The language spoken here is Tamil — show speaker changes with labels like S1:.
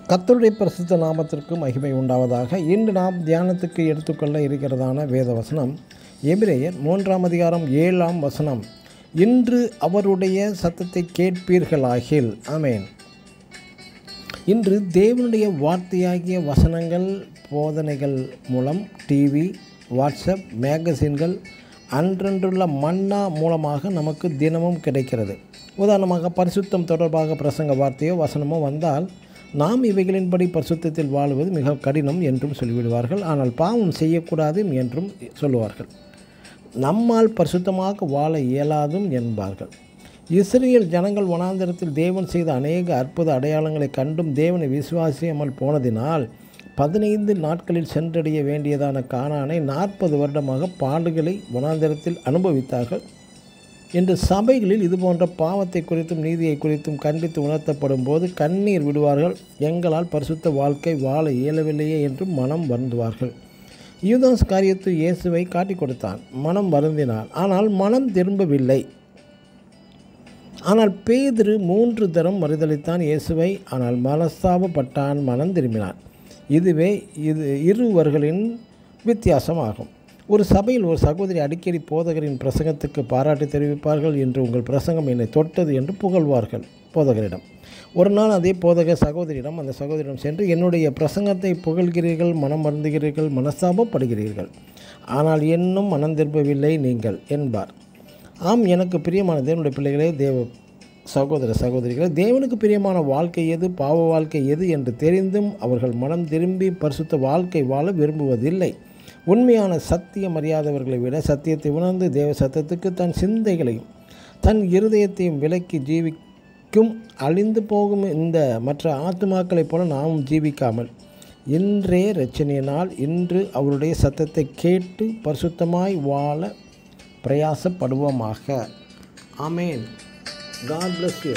S1: கர்த்தருடைய பரிசுத்த நாமத்திற்கு மகிமை உண்டாவதாக. இன்று நாம் தியானத்துக்கு எடுத்துக்கொள்ள இருக்கிறதான வேத வசனம் எபிரேயர் 3ஆம் அதிகாரம் 7ஆம் வசனம். இன்று அவருடைய சத்தத்தை கேட்பீர்களாகில். ஆமென். இன்று தேவனுடைய வார்த்தையாகிய வசனங்கள் போதனைகள் மூலம் டிவி, வாட்ஸ்அப், மேகசின்கள், அன்றன்றுள்ள மன்னா மூலமாக நமக்கு தினமும் கிடைக்கிறது. உதாரணமாக பரிசுத்தம் தொடர்பாக பிரசங்க வார்த்தையோ வசனமோ வந்தால் நாம் இவைகளின்படி பரிசுத்தத்தில் வாழுவது மிக கடினம் என்றும் சொல்லிவிடுவார்கள். ஆனால் பாவம் செய்யக்கூடாது என்றும் சொல்லுவார்கள். நம்மால் பரிசுத்தமாக வாழ இயலாதும் என்பார்கள். இஸ்ரவேல் ஜனங்கள் வனாந்தரத்தில் தேவன் செய்த அநேக அற்புத அடையாளங்களை கண்டும் தேவனை விசுவாசியாமல் போனதினால் 15 நாட்களில் சென்றடைய வேண்டியதான கானானை 40 வருடமாக பாடுகளை வனாந்தரத்தில் அனுபவித்தார்கள். இன்று சபைகளில் இதுபோன்ற பாவத்தை குறித்தும் நீதியை குறித்தும் கண்டித்து உணர்த்தப்படும் போது கண்ணீர் விடுவார்கள். எங்களால் பரிசுத்த வாழ்க்கை வாழ இயலவில்லையே என்று மனம் வருந்துவார்கள். யூதாஸ் காரியத்து இயேசுவை காட்டிக் கொடுத்தான், மனம் வருந்தினான், ஆனால் மனம் திரும்பவில்லை. ஆனால் பேதுரு 3 தரம் மறுதலித்தான் இயேசுவை, ஆனால் மனஸ்தாபப்பட்டான், மனம் திரும்பினான். இதுவே இருவர்களின் வித்தியாசமாகும். ஒரு சபையில் ஒரு சகோதரி அடிக்கடி போதகரின் பிரசங்கத்துக்கு பாராட்டு தெரிவிப்பார்கள். என்று உங்கள் பிரசங்கம் என்னை தொட்டது என்று புகழ்வார்கள் போதகரிடம். ஒரு நாள் அதே போதகர் சகோதரியிடம் அந்த சகோதரியிடம் சென்று, என்னுடைய பிரசங்கத்தை புகழ்கிறீர்கள், மனம் வருந்துகிறீர்கள், மனஸ்தாபப்படுகிறீர்கள், ஆனால் இன்னும் மனம் திரும்பவில்லை நீங்கள் என்பார். ஆம், எனக்கு பிரியமான தேவனுடைய பிள்ளைகளே, சகோதரிகளே, தேவனுக்கு பிரியமான வாழ்க்கை எது, பாவ வாழ்க்கை எது என்று தெரிந்தும் அவர்கள் மனம் திரும்பி பரிசுத்த வாழ்க்கை வாழ விரும்புவதில்லை. உண்மையான சத்தியம் அறியாதவர்களை விட சத்தியத்தை உணர்ந்து தேவ சத்தத்துக்கு தன் சிந்தைகளையும் தன் இருதயத்தையும் விலக்கி ஜீவிக்கும் அழிந்து போகும் இந்த மற்ற ஆத்துமாக்களைப் போல நாமும் ஜீவிக்காமல் இன்றே இரட்சணியினால் இன்று அவருடைய சத்தத்தை கேட்டு பரிசுத்தமாய் வாழ பிரயாசப்படுவோமாக. ஆமேன். God bless you.